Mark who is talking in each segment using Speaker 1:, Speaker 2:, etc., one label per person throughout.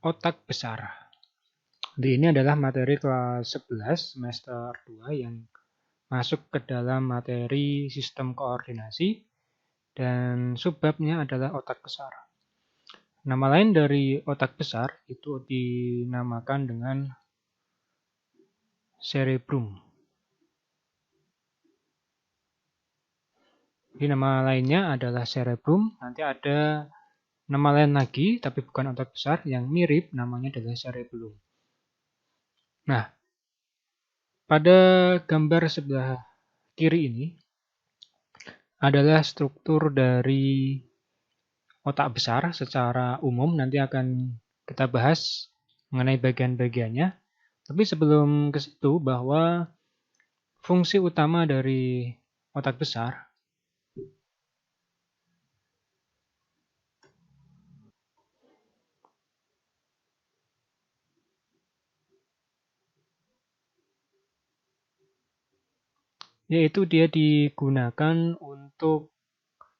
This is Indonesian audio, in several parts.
Speaker 1: otak besar. Ini adalah materi kelas 11 semester 2 yang masuk ke dalam materi sistem koordinasi dan subbabnya adalah otak besar. Nama lain dari otak besar itu dinamakan dengan cerebrum. Jadi nama lainnya adalah cerebrum, nanti ada nama lain lagi, tapi bukan otak besar, yang mirip namanya adalah cerebellum. Nah, pada gambar sebelah kiri ini adalah struktur dari otak besar secara umum. Nanti akan kita bahas mengenai bagian-bagiannya. Tapi sebelum ke situ, bahwa fungsi utama dari otak besar yaitu dia digunakan untuk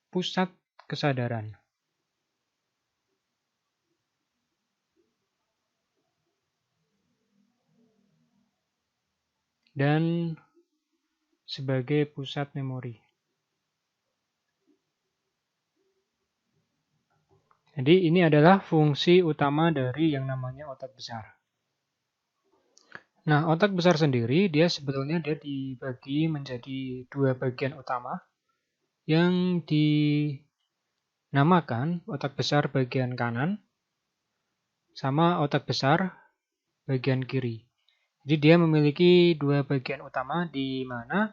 Speaker 1: pusat kesadaran. Dan sebagai pusat memori. Jadi ini adalah fungsi utama dari yang namanya otak besar. Nah, otak besar sendiri dia sebetulnya dibagi menjadi dua bagian utama yang dinamakan otak besar bagian kanan sama otak besar bagian kiri. Jadi dia memiliki dua bagian utama di mana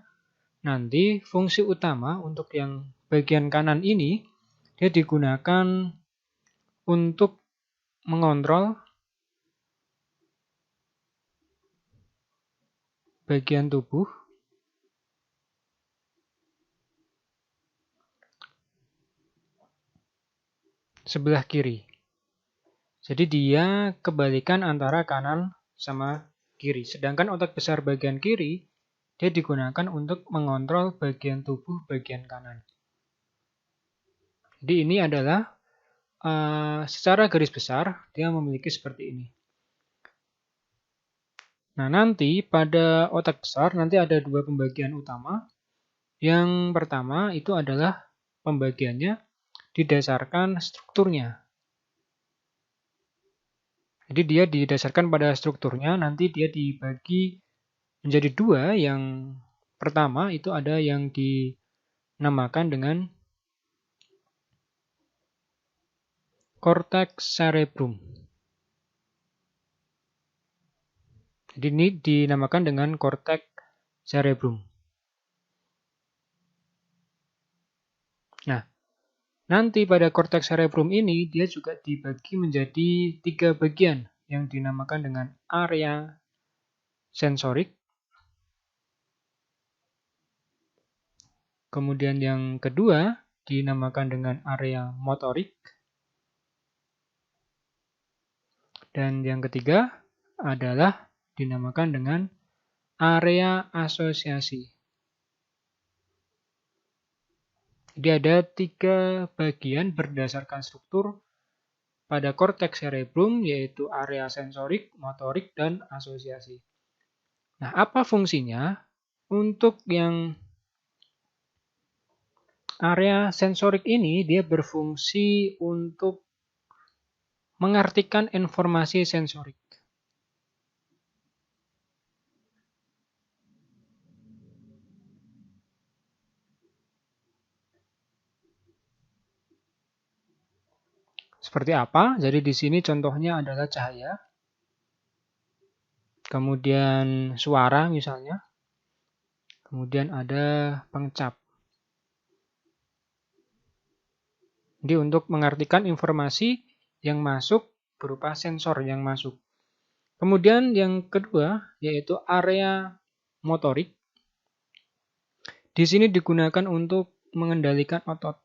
Speaker 1: nanti fungsi utama untuk yang bagian kanan ini dia digunakan untuk mengontrol bagian tubuh sebelah kiri. Jadi dia kebalikan antara kanan sama kiri. Sedangkan otak besar bagian kiri dia digunakan untuk mengontrol bagian tubuh bagian kanan. Jadi ini adalah secara garis besar dia memiliki seperti ini. Nah, nanti pada otak besar nanti ada dua pembagian utama. Yang pertama itu adalah pembagiannya didasarkan strukturnya. Jadi dia didasarkan pada strukturnya, nanti dia dibagi menjadi dua. Yang pertama itu ada yang dinamakan dengan cortex cerebrum. Jadi ini dinamakan dengan cortex cerebrum. Nah, nanti pada cortex cerebrum ini dia juga dibagi menjadi tiga bagian yang dinamakan dengan area sensorik. Kemudian yang kedua dinamakan dengan area motorik. Dan yang ketiga adalah dinamakan dengan area asosiasi. Jadi ada tiga bagian berdasarkan struktur pada korteks cerebrum, yaitu area sensorik, motorik, dan asosiasi. Nah, apa fungsinya? Untuk yang area sensorik ini, dia berfungsi untuk mengartikan informasi sensorik. Seperti apa? Jadi di sini contohnya adalah cahaya, kemudian suara misalnya, kemudian ada pengecap. Jadi untuk mengartikan informasi yang masuk berupa sensor yang masuk. Kemudian yang kedua yaitu area motorik. Di sini digunakan untuk mengendalikan otot.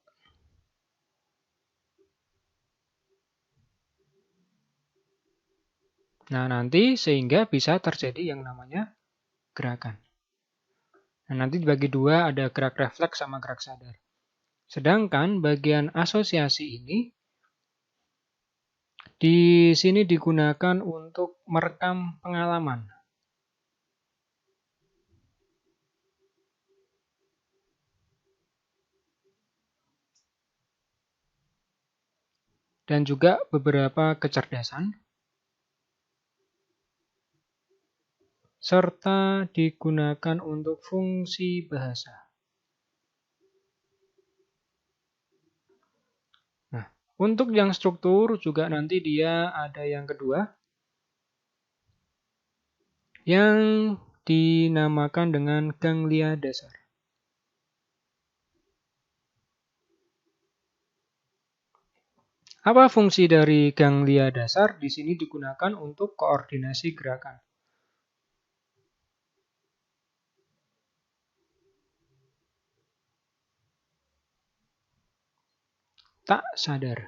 Speaker 1: Nah, nanti sehingga bisa terjadi yang namanya gerakan. Nah, nanti dibagi dua, ada gerak refleks sama gerak sadar. Sedangkan bagian asosiasi ini Di sini digunakan untuk merekam pengalaman. Dan juga beberapa kecerdasan. Serta digunakan untuk fungsi bahasa. Nah, untuk yang struktur juga nanti dia ada yang kedua, yang dinamakan dengan ganglia dasar. Apa fungsi dari ganglia dasar? Di sini digunakan untuk koordinasi gerakan. Tak sadar.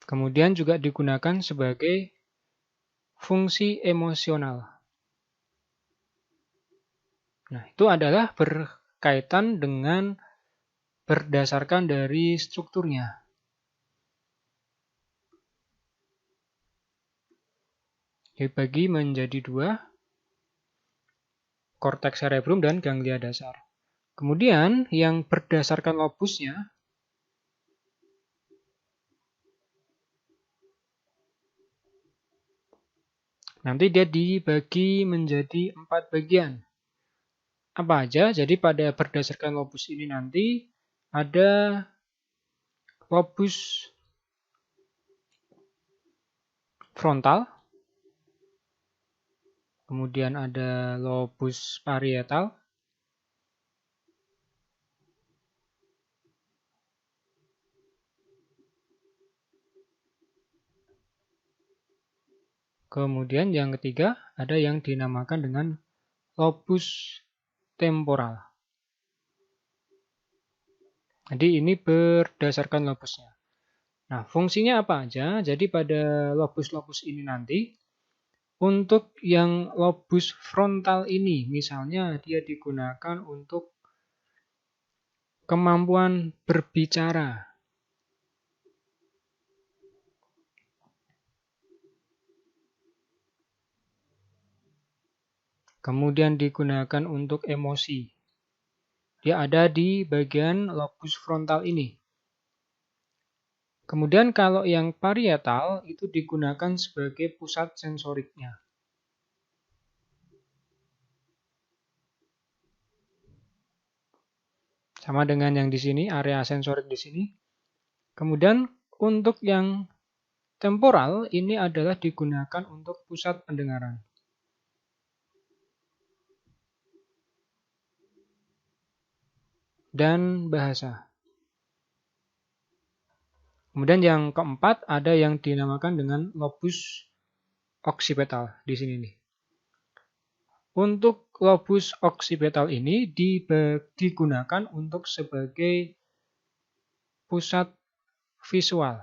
Speaker 1: Kemudian juga digunakan sebagai fungsi emosional. Nah, itu adalah berkaitan dengan berdasarkan dari strukturnya. Dibagi menjadi dua, korteks cerebrum dan ganglia dasar. Kemudian yang berdasarkan lobusnya, nanti dia dibagi menjadi 4 bagian. Apa aja? Jadi pada berdasarkan lobus ini nanti ada lobus frontal, kemudian ada lobus parietal, kemudian yang ketiga ada yang dinamakan dengan lobus temporal. Jadi ini berdasarkan lobusnya. Nah, fungsinya apa aja? Jadi pada lobus-lobus ini nanti, untuk yang lobus frontal ini, misalnya dia digunakan untuk kemampuan berbicara. Kemudian digunakan untuk emosi. Dia ada di bagian lobus frontal ini. Kemudian kalau yang parietal itu digunakan sebagai pusat sensoriknya. Sama dengan yang di sini, area sensorik di sini. Kemudian untuk yang temporal ini adalah digunakan untuk pusat pendengaran. Dan bahasa. Kemudian yang keempat ada yang dinamakan dengan lobus occipital di sini nih. Untuk lobus occipital ini digunakan untuk sebagai pusat visual.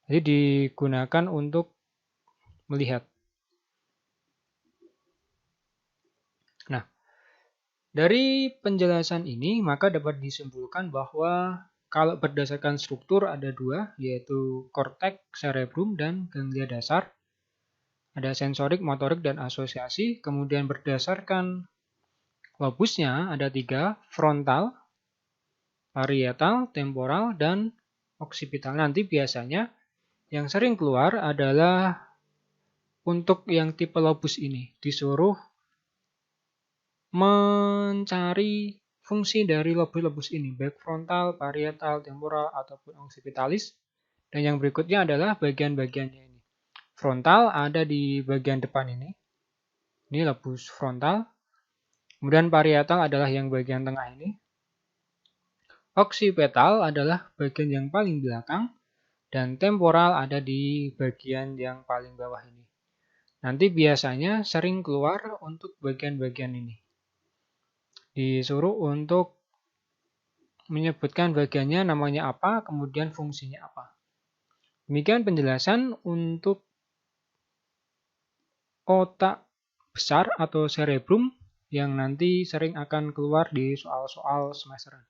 Speaker 1: Jadi digunakan untuk melihat. Nah, dari penjelasan ini maka dapat disimpulkan bahwa kalau berdasarkan struktur ada dua, yaitu korteks cerebrum dan ganglia dasar. Ada sensorik, motorik, dan asosiasi. Kemudian berdasarkan lobusnya ada 3, frontal, parietal, temporal, dan occipital. Nanti biasanya yang sering keluar adalah untuk yang tipe lobus ini. Disuruh mencari fungsi dari lobus-lobus ini, baik frontal, parietal, temporal, ataupun occipitalis. Dan yang berikutnya adalah bagian-bagiannya ini. Frontal ada di bagian depan ini. Ini lobus frontal. Kemudian parietal adalah yang bagian tengah ini. Occipital adalah bagian yang paling belakang. Dan temporal ada di bagian yang paling bawah ini. Nanti biasanya sering keluar untuk bagian-bagian ini. Disuruh untuk menyebutkan bagiannya namanya apa, kemudian fungsinya apa. Demikian penjelasan untuk otak besar atau cerebrum yang nanti sering akan keluar di soal-soal semesteran.